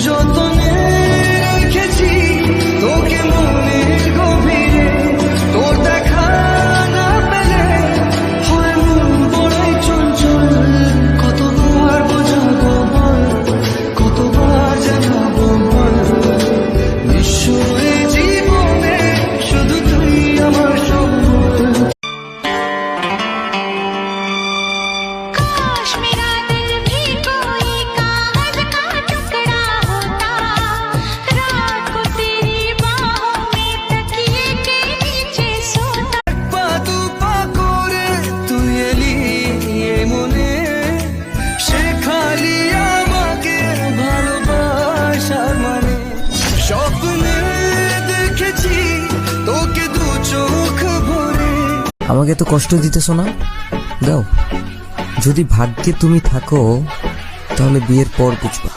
যতনে রেখেছি তোকে মনের গভীরে, তোর দেখা না পেলে হয় মন বড়াই চঞ্চল। কতবার বোঝাবো বল, কতবার জানাবো বল, নিশ্চয় জীবনে শুধু তুই আমার সম্বল। আমাকে তো কষ্ট দিতেছো না, দাও। যদি ভাগ্যে তুমি থাকো তাহলে বিয়ের পর বুঝবা।